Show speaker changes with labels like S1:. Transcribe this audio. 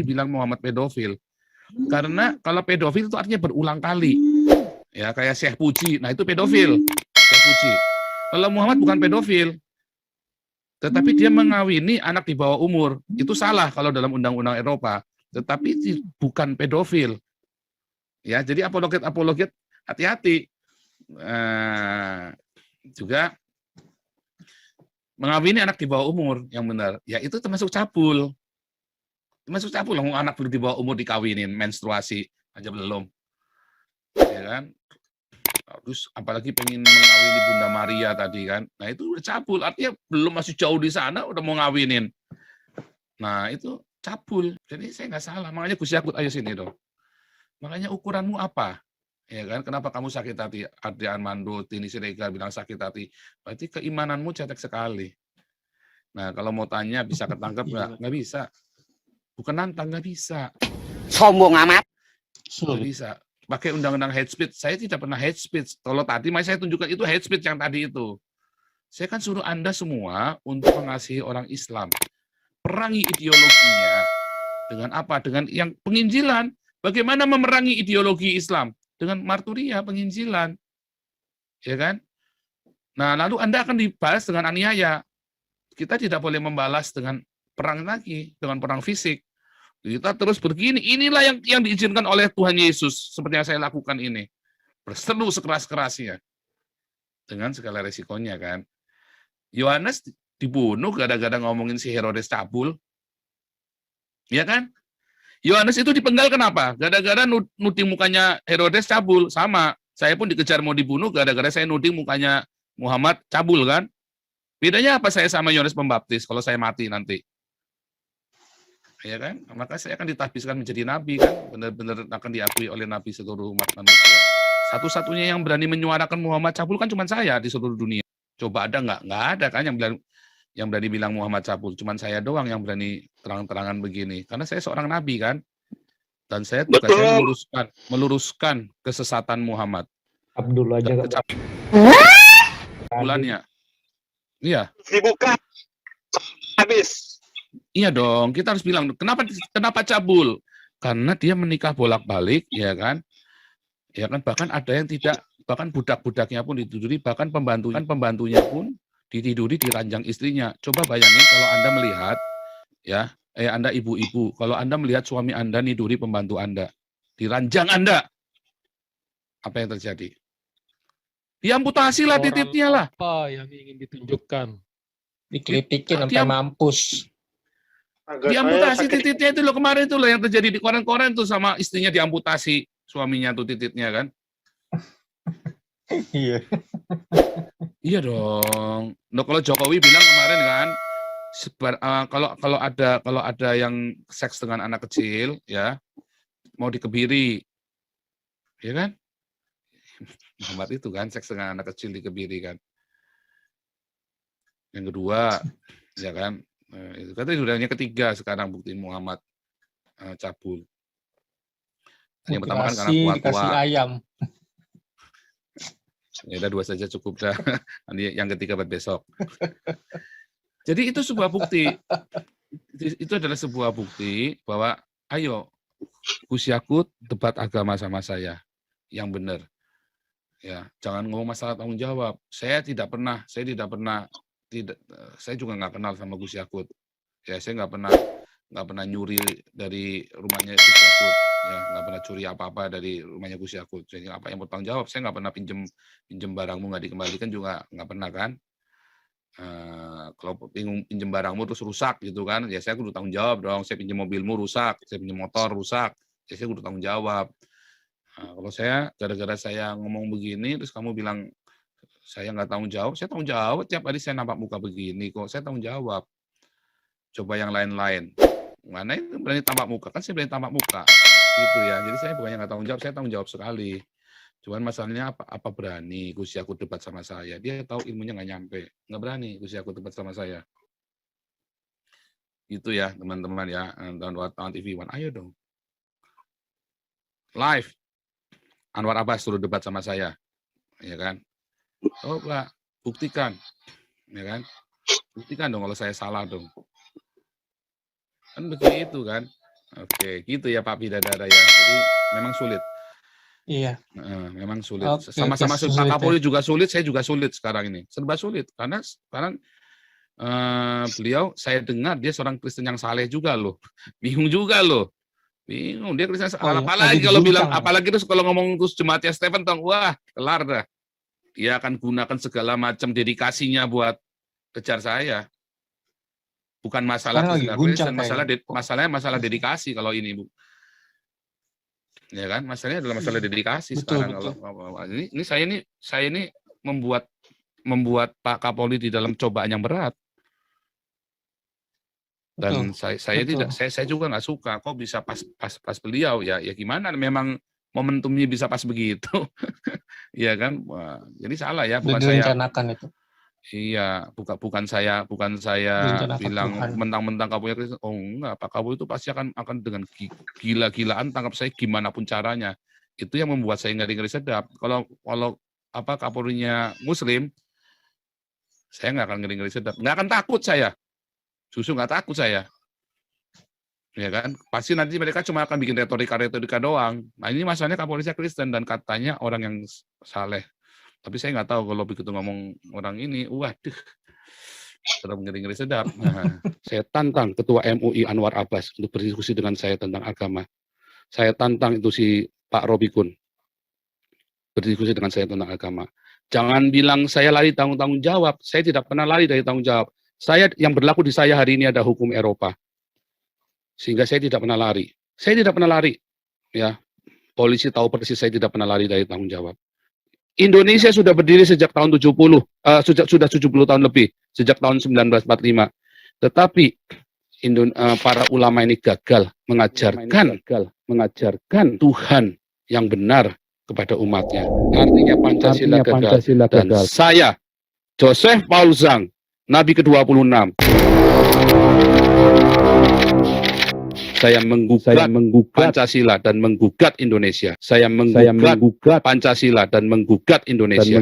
S1: bilang Muhammad pedofil. Karena kalau pedofil itu artinya berulang kali. Ya, kayak Syekh Puji. Nah, itu pedofil. Syekh Puji. Kalau Muhammad bukan pedofil. Tetapi dia mengawini anak di bawah umur. Itu salah kalau dalam undang-undang Eropa. Tetapi bukan pedofil. Ya, jadi apologet hati-hati. Juga mengawini anak di bawah umur yang benar. Ya, itu termasuk cabul. Termasuk cabul, anak di bawah umur dikawinin, menstruasi aja belum. Ya kan? Terus apalagi pengen mengawini Bunda Maria tadi kan. Nah, itu udah cabul, artinya belum, masih jauh di sana udah mau ngawinin. Nah, itu cabul. Jadi saya nggak salah. Makanya Gus Yakut, ayo sini dong. Makanya ukuranmu apa? Ya kan? Kenapa kamu sakit hati? Adrian Mando, Tini Siregar bilang sakit hati. Berarti keimananmu cetek sekali. Nah, kalau mau tanya bisa ketangkep nggak? Nggak bisa. Bukan nantang, nggak bisa.
S2: Sombong amat.
S1: Nggak bisa. Pakai undang-undang hate speech. Saya tidak pernah hate speech. Kalau tadi saya tunjukkan itu hate speech yang tadi itu. Saya kan suruh Anda semua untuk mengasihi orang Islam. Perangi ideologinya. Dengan apa? Dengan yang penginjilan. Bagaimana memerangi ideologi Islam? Dengan marturia, penginjilan. Ya kan? Nah, lalu Anda akan dibalas dengan aniaya. Kita tidak boleh membalas dengan perang lagi, dengan perang fisik. Kita terus begini. Inilah yang diizinkan oleh Tuhan Yesus, seperti yang saya lakukan ini. Berseru sekeras-kerasnya. Dengan segala resikonya kan. Yohanes dibunuh gara-gara ngomongin si Herodes cabul. Ya kan? Yohanes itu dipenggal kenapa? Gara-gara nuding mukanya Herodes cabul. Sama. Saya pun dikejar mau dibunuh gara-gara saya nuding mukanya Muhammad cabul kan. Bedanya apa saya sama Yohanes Pembaptis kalau saya mati nanti? Ya kan? Maka saya akan ditahbiskan menjadi nabi kan, benar-benar akan diakui oleh nabi seluruh umat manusia. Satu-satunya yang berani menyuarakan Muhammad cabul kan cuma saya di seluruh dunia. Coba ada nggak? Nggak ada kan yang berani bilang Muhammad cabul. Cuma saya doang yang berani terang-terangan begini. Karena saya seorang nabi kan. Dan saya tugasnya meluruskan kesesatan Muhammad.
S3: Abdul aja
S1: bulannya. Iya.
S2: Dibuka habis.
S1: Iya dong, kita harus bilang kenapa cabul? Karena dia menikah bolak-balik, ya kan? Ya kan, bahkan ada yang tidak, bahkan budak-budaknya pun ditiduri, bahkan pembantunya pun ditiduri di ranjang istrinya. Coba bayangin kalau Anda melihat, ya, Anda ibu-ibu, kalau Anda melihat suami Anda niduri pembantu Anda di ranjang Anda, apa yang terjadi? Diamputasi lah titiknya lah.
S4: Apa yang ingin ditunjukkan?
S3: Dikritikin sampai mampus.
S1: Diamputasi titiknya itu loh, kemarin itu loh yang terjadi di koran-koran tuh, sama istrinya diamputasi suaminya tuh titiknya kan.
S3: Iya.
S1: Iya dong. Nah, kalau Jokowi bilang kemarin kan, kalau ada yang seks dengan anak kecil ya mau dikebiri. Ya kan? Muhammad itu kan seks dengan anak kecil dikebiri kan. Yang kedua, ya kan? Itu katanya sudah yang ketiga sekarang buktiin Muhammad cabul. Yang pertama kan karena tua-tua.
S3: Dikasih ayam.
S1: Ya udah 2 saja cukup dah. Nanti yang ketiga buat besok. Jadi itu sebuah bukti. Itu adalah sebuah bukti bahwa ayo Gus Yakut debat agama sama saya yang benar. Ya, jangan ngomong masalah tanggung jawab. Saya juga nggak kenal sama Gus Yakut. Ya, saya nggak pernah nyuri dari rumahnya Gus Yakut. Ya, nggak pernah curi apa-apa dari rumahnya Gus Yakut. Jadi apa yang bertanggung jawab? Saya nggak pernah pinjem barangmu nggak dikembalikan juga nggak pernah kan. Kalau pinjem barangmu terus rusak gitu kan, ya saya kudu tanggung jawab dong. Saya pinjem mobilmu rusak, saya pinjem motor rusak, ya saya kudu tanggung jawab. Kalau saya gara-gara saya ngomong begini, terus kamu bilang saya nggak tanggung jawab, saya tanggung jawab. Tiap hari saya nampak muka begini kok, saya tanggung jawab. Coba yang lain-lain, mana itu berani tampak muka? Kan saya berani tampak muka, gitu ya. Jadi saya bukannya nggak tanggung jawab, saya tanggung jawab sekali. Cuman masalahnya apa berani Gus Yakut debat sama saya? Dia tahu ilmunya nggak nyampe, nggak berani Gus Yakut debat sama saya. Gitu ya teman-teman ya, tahun TV One, ayo dong. Live. Anwar Abbas suruh debat sama saya, ya kan? Coba buktikan, ya kan? Buktikan dong kalau saya salah dong. Kan begitu kan? Oke, gitu ya Pak Bidadara ya. Jadi memang sulit.
S3: Iya.
S1: Memang sulit.
S3: Oke,
S1: Sama-sama
S3: oke,
S1: Pak
S3: sulit ya.
S1: Kapolri juga sulit, saya juga sulit sekarang ini. Serba sulit karena sekarang beliau saya dengar dia seorang Kristen yang saleh juga loh. Bingung juga loh. Bingung dia Kristen
S3: Oh ya,
S1: apalagi
S3: lagi
S1: kalau bilang
S3: diguncang.
S1: apalagi terus kalau ngomong terus jemaatnya Stephen tong wah, kelar dah. Dia akan gunakan segala macam dedikasinya buat kejar saya. Bukan masalah
S3: Sekarang lagi
S1: Kristen,
S3: guncang
S1: masalahnya masalah dedikasi kalau ini, Bu. Ya kan, masalahnya adalah masalah dedikasi
S3: Betul,
S1: sekarang
S3: betul.
S1: kalau ini saya ini membuat Pak Kapolri di dalam cobaan yang berat. Dan
S3: Betul,
S1: saya
S3: betul.
S1: tidak saya juga nggak suka kok bisa pas beliau ya gimana memang momentumnya bisa pas begitu. Ya kan? Wah, jadi salah ya,
S3: Udah
S1: bukan saya.
S3: direncanakan itu.
S1: Iya, bukan saya
S3: Direncanakan
S1: bilang
S3: Tuhan.
S1: mentang-mentang Kapolri Kristen. Oh enggak, Pak Kapolri itu pasti akan dengan gila-gilaan tangkap saya gimana pun caranya. Itu yang membuat saya ngeri-ngeri sedap. Kalau Kapolrinya Muslim, saya nggak akan ngeri-ngeri sedap. Nggak akan takut saya. Justru nggak takut saya. Ya kan? Pasti nanti mereka cuma akan bikin retorika doang. Nah ini masalahnya Kapolri Kristen dan katanya orang yang saleh. Tapi saya nggak tahu kalau begitu ngomong orang ini, waduh, sedap ngeri-ngeri sedap. Nah, saya tantang Ketua MUI Anwar Abbas untuk berdiskusi dengan saya tentang agama. Saya tantang itu si Pak Robikun berdiskusi dengan saya tentang agama. Jangan bilang saya lari tanggung jawab. Saya tidak pernah lari dari tanggung jawab. Saya yang berlaku di saya hari ini ada hukum Eropa. Sehingga saya tidak pernah lari. Saya tidak pernah lari. Ya, polisi tahu persis saya tidak pernah lari dari tanggung jawab. Indonesia sudah berdiri sejak tahun 70, sudah 70 tahun lebih, sejak tahun 1945. Tetapi para ulama ini gagal mengajarkan Tuhan yang benar kepada umatnya. Artinya Pancasila gagal. Dan saya, Joseph Paul Zhang, Nabi ke-26, saya menggugat Pancasila dan menggugat Indonesia. Saya menggugat Pancasila dan menggugat Indonesia.